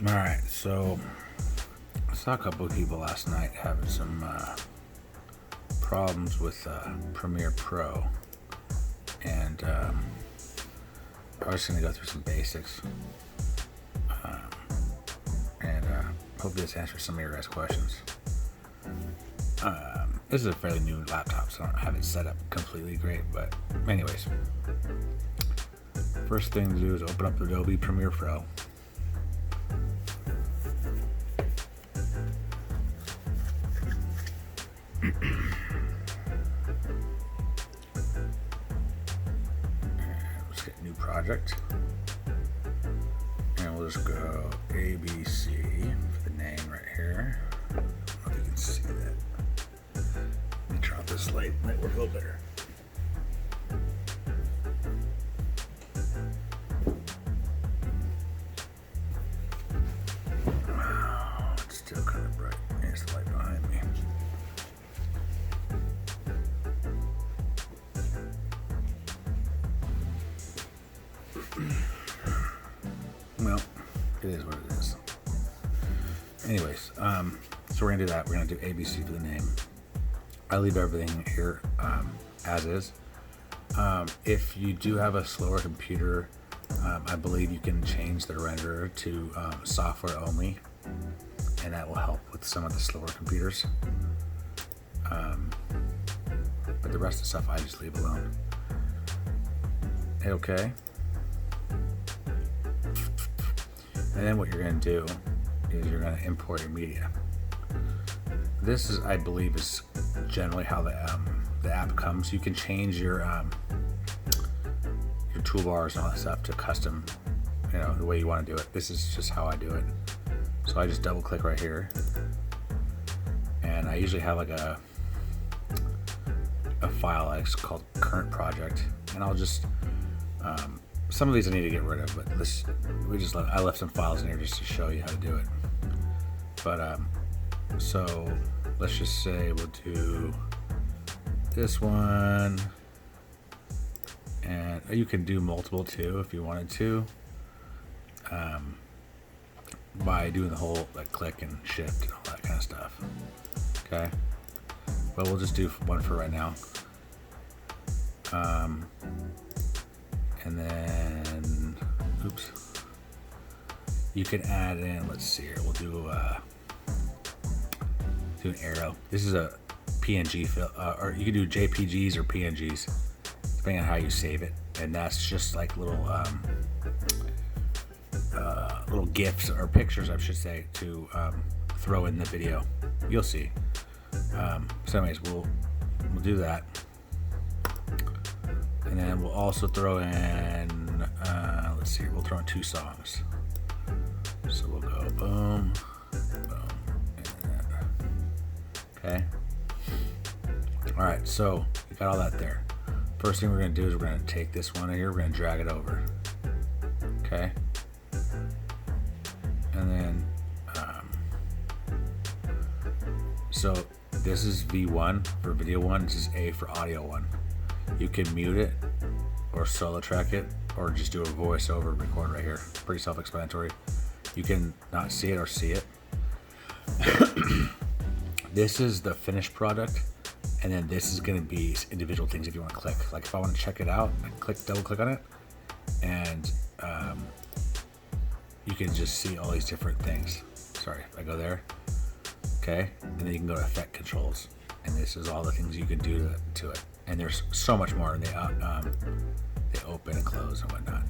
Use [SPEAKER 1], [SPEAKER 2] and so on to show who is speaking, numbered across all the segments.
[SPEAKER 1] All right, so I saw a couple of people last night having some problems with Premiere Pro, and I was going to go through some basics, and hopefully this answers some of your guys' questions. This is a fairly new laptop, so I don't have it set up completely great, but anyways, first thing to do is open up Adobe Premiere Pro. Let's get new project, and we'll just go ABC for the name right here. I don't know if you can see that. Let me turn off this light, might work a little better. Oh, it's still kind of bright. Here's the light behind me. Well, it is what it is. Anyways, so we're gonna do that. We're gonna do ABC for the name. I leave everything here as is. If you do have a slower computer, I believe you can change the renderer to software only, and that will help with some of the slower computers. But the rest of the stuff I just leave alone. Okay. And then what you're going to do is you're going to import your media. This is, I believe, is generally how the app comes. You can change your toolbars and all that stuff to custom, the way you want to do it. This is just how I do it. So I just double click right here, and I usually have like a file that's called current project, and I'll just some of these I need to get rid of, but I left some files in here just to show you how to do it. But so let's just say we'll do this one, and you can do multiple too if you wanted to, by doing the whole like click and shift and all that kind of stuff. Okay, but we'll just do one for right now. And then, oops, you can add in, let's see here, we'll do an arrow. This is a PNG file, or you can do JPGs or PNGs, depending on how you save it. And that's just like little GIFs or pictures, I should say, to throw in the video. You'll see. So anyways, we'll do that. And then we'll also throw in, let's see, we'll throw in 2 songs. So we'll go boom, boom, and that. Okay. All right, so we got all that there. First thing we're gonna do is we're gonna take this one here, we're gonna drag it over. Okay. And then, so this is V1 for video 1, this is A for audio 1. You can mute it or solo track it or just do a voiceover record right here. Pretty self-explanatory. You can not see it or see it. This is the finished product, and then this is going to be individual things if you want to click. Like if I want to check it out, I double click on it, and you can just see all these different things. Sorry, if I go there, okay, and then you can go to effect controls, and this is all the things you can do to it. And there's so much more, and they open and close and whatnot.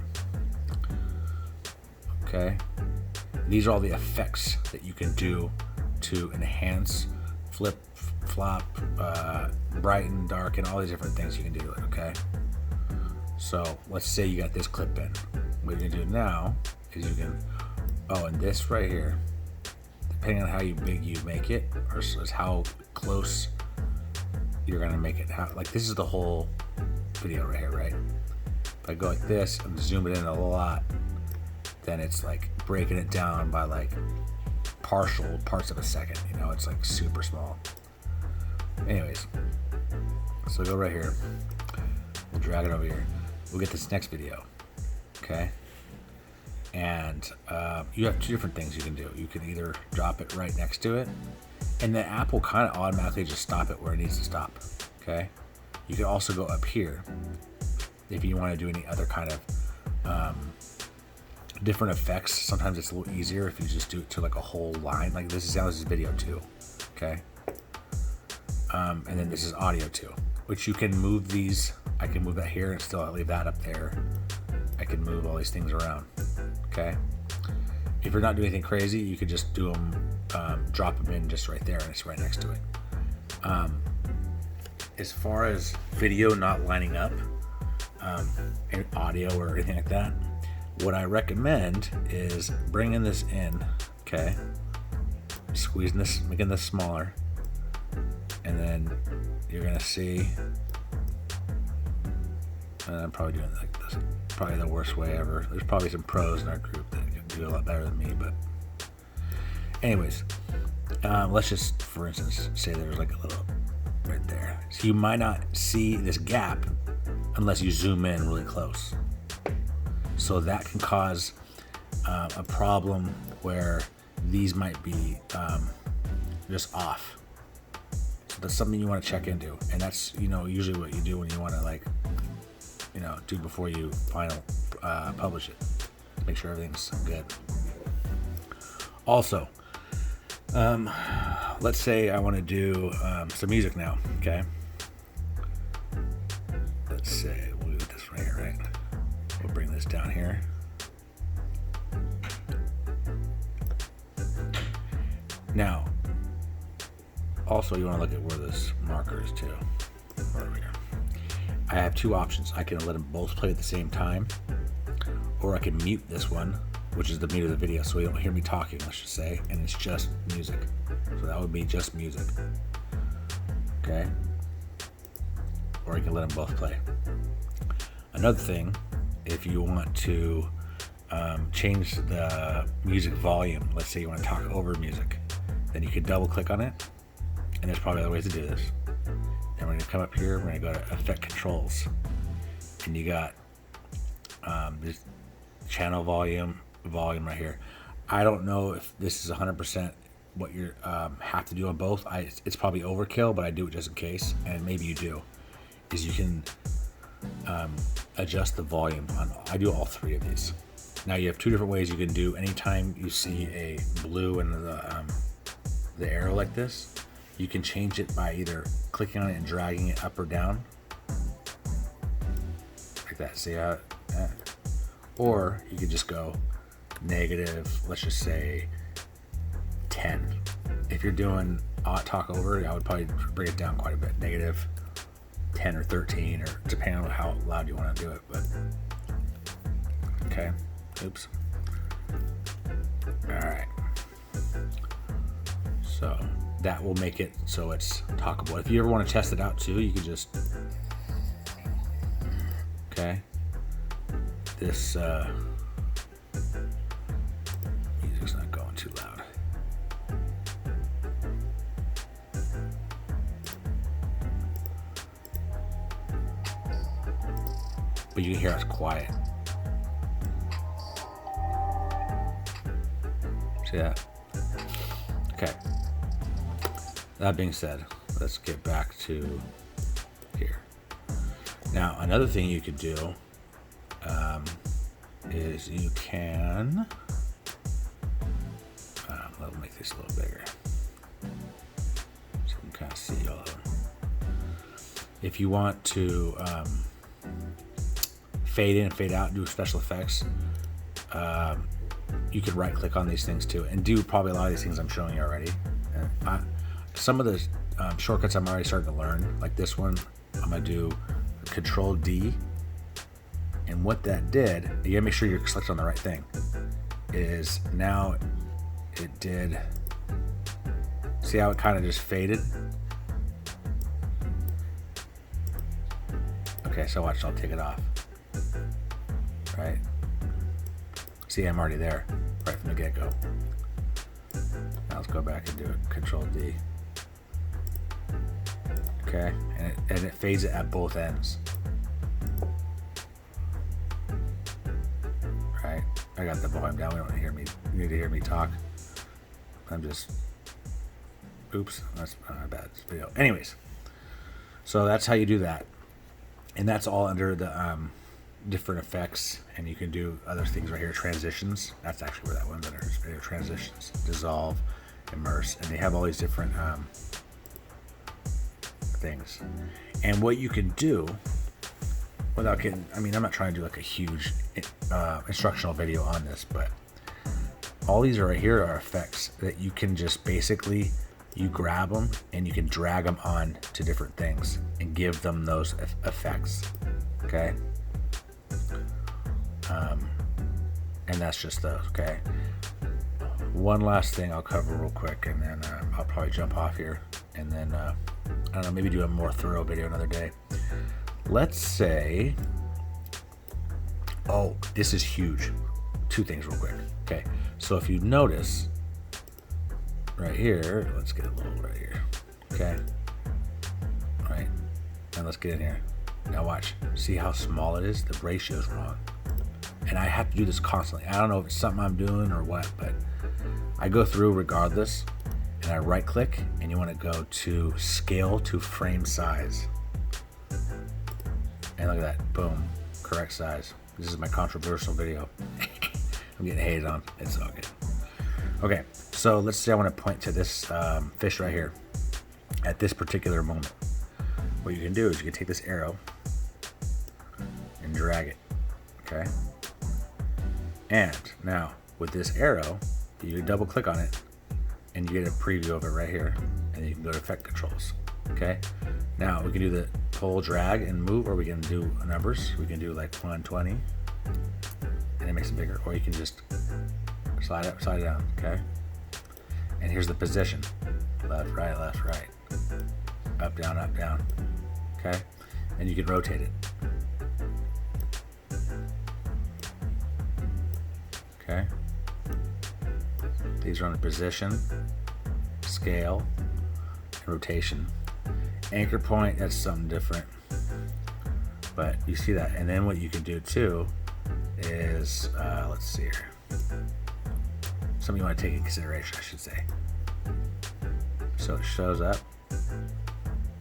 [SPEAKER 1] Okay, these are all the effects that you can do to enhance, flip, flop, brighten, darken, all these different things you can do to it. Okay, so let's say you got this clip in. What you can do now is you can, and this right here, depending on how big you make it, or is how close you're gonna make it. Like this is the whole video right here, right? If I go like this and zoom it in a lot, then it's like breaking it down by like partial parts of a second. It's like super small. Anyways, so go right here. We'll drag it over here. We'll get this next video. Okay. And you have two different things you can do. You can either drop it right next to it, and the app will kind of automatically just stop it where it needs to stop. Okay. You can also go up here if you want to do any other kind of different effects. Sometimes it's a little easier if you just do it to like a whole line. Like this is how this is video too. Okay. And then this is audio too, which you can move these. I can move that here and still leave that up there. I can move all these things around. Okay. If you're not doing anything crazy, you could just do them, drop them in just right there, and it's right next to it. As far as video not lining up, and audio or anything like that, what I recommend is bringing this in. Okay. Squeezing this, making this smaller, and then you're gonna see. And I'm probably doing it like this. Probably the worst way ever. There's probably some pros in our group that can do a lot better than me, but anyways, let's just, for instance, say there's like a little right there. So you might not see this gap unless you zoom in really close. So that can cause a problem where these might be just off. So that's something you want to check into, and that's usually what you do when you want to like do before you publish it. Make sure everything's good. Also, let's say I want to do some music now. Okay. Let's say we'll do this right here, right? We'll bring this down here. Now, also you want to look at where this marker is too. Over here. I have two options. I can let them both play at the same time, or I can mute this one, which is the mute of the video, so you don't hear me talking, let's just say, and it's just music. So that would be just music. Okay? Or you can let them both play. Another thing, if you want to change the music volume, let's say you want to talk over music, then you can double click on it, and there's probably other ways to do this. And we're going to come up here, we're going to go to Effect Controls, and you got this channel volume right here. I don't know if this is 100% what you have to do on both. It's probably overkill, but I do it just in case, and maybe you do. Is you can adjust the volume on. I do all three of these. Now you have two different ways you can do. Anytime you see a blue in the arrow like this, you can change it by either clicking on it and dragging it up or down, like that. See how? Or you could just go negative. Let's just say 10. If you're doing talk over, I would probably bring it down quite a bit. Negative 10 or 13, or depending on how loud you want to do it. But okay. Oops. All right. So that will make it so it's talkable. If you ever want to test it out too, you can just, okay, this music's not going too loud. But you can hear it's quiet. See that? Okay. That being said, let's get back to here. Now, another thing you could do is you can, let me make this a little bigger so you can kind of see all of them. If you want to fade in and fade out and do special effects, you can right click on these things too and do probably a lot of these things I'm showing you already. Some of the shortcuts I'm already starting to learn, like this one, I'm going to do Control D. And what that did, you gotta make sure you're selected on the right thing, is now it did, see how it kind of just faded? Okay, so watch, I'll take it off. Right? See, I'm already there, right from the get-go. Now let's go back and do it, Control D. Okay, and it fades it at both ends. Right, I got the volume down. We don't need to hear me talk. I'm just, oops, that's not a bad video. Anyways, so that's how you do that. And that's all under the different effects, and you can do other things right here. Transitions, that's actually where that one's under, is video transitions, dissolve, immerse, and they have all these different things. And what you can do without getting, I mean, I'm not trying to do like a huge instructional video on this, but all these are right here are effects that you can just basically, you grab them and you can drag them on to different things and give them those effects. Okay. And that's just those. Okay. One last thing I'll cover real quick, and then I'll probably jump off here, and then I don't know, maybe do a more thorough video another day. Let's say, oh, this is huge. Two things real quick. Okay, so if you notice right here, let's get a little right here. Okay, all right, and let's get in here. Now watch, see how small it is? The ratio is wrong. And I have to do this constantly. I don't know if it's something I'm doing or what, but I go through regardless, and I right click, and you want to go to scale to frame size. And look at that, boom, correct size. This is my controversial video. I'm getting hated on, it's all good. Okay, so let's say I want to point to this fish right here at this particular moment. What you can do is you can take this arrow and drag it, okay? And now with this arrow, you double click on it and you get a preview of it right here, and you can go to effect controls, okay? Now we can do the pull, drag, and move, or we can do numbers. We can do like 120, and it makes it bigger, or you can just slide up, slide it down, okay? And here's the position, left, right, up, down, okay? And you can rotate it. Okay. These are on the position, scale, and rotation. Anchor point, that's something different. But you see that. And then what you can do too is, let's see here. Something you want to take in consideration, I should say. So it shows up.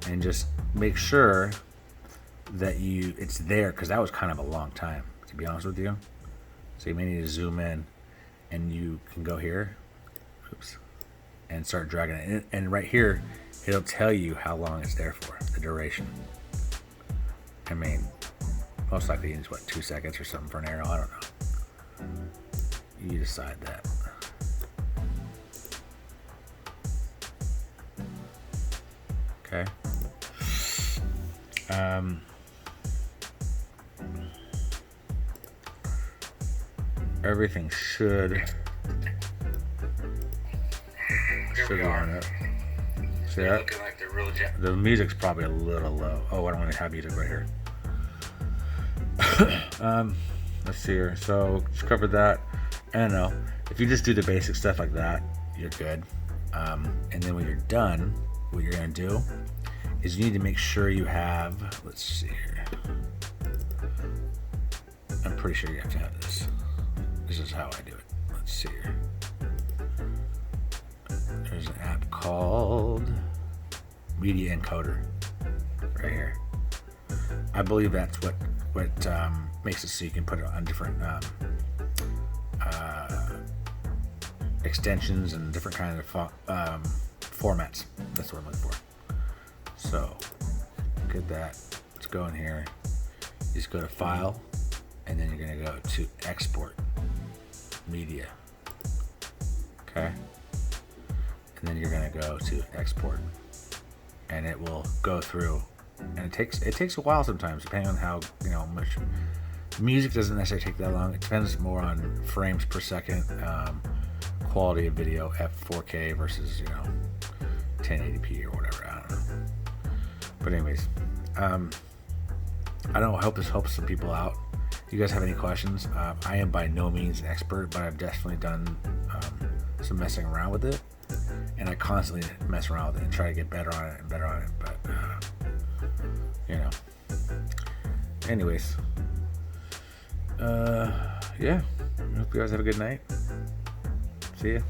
[SPEAKER 1] And just make sure that it's there, because that was kind of a long time, to be honest with you. So you may need to zoom in, and you can go here, oops, and start dragging it. And right here, it'll tell you how long it's there for, the duration. I mean, most likely it's what, 2 seconds or something for an arrow, I don't know. You decide that. Okay. Everything should be on it. See that? Looking like they're really the music's probably a little low. Oh, I don't want to have music right here. Let's see here. So just covered that. I don't know. If you just do the basic stuff like that, you're good. And then when you're done, what you're gonna do is you need to make sure you have. Let's see here. I'm pretty sure you have to have this. This is how I do it. Let's see here. There's an app called Media Encoder right here. I believe that's what makes it so you can put it on different extensions and different kind of formats. That's what I'm looking for. So get that. Let's go in here. You just go to File, and then you're going to go to Export Media. Okay. And then you're going to go to Export, and it will go through. And it takes a while sometimes, depending on how much. Music doesn't necessarily take that long. It depends more on frames per second, quality of video, F4K versus 1080p or whatever. I don't know. But anyways, I don't know. I hope this helps some people out. If you guys have any questions, I am by no means an expert, but I've definitely done some messing around with it, and I constantly mess around with it and try to get better on it and better on it. But anyways, yeah, Hope you guys have a good night. See ya.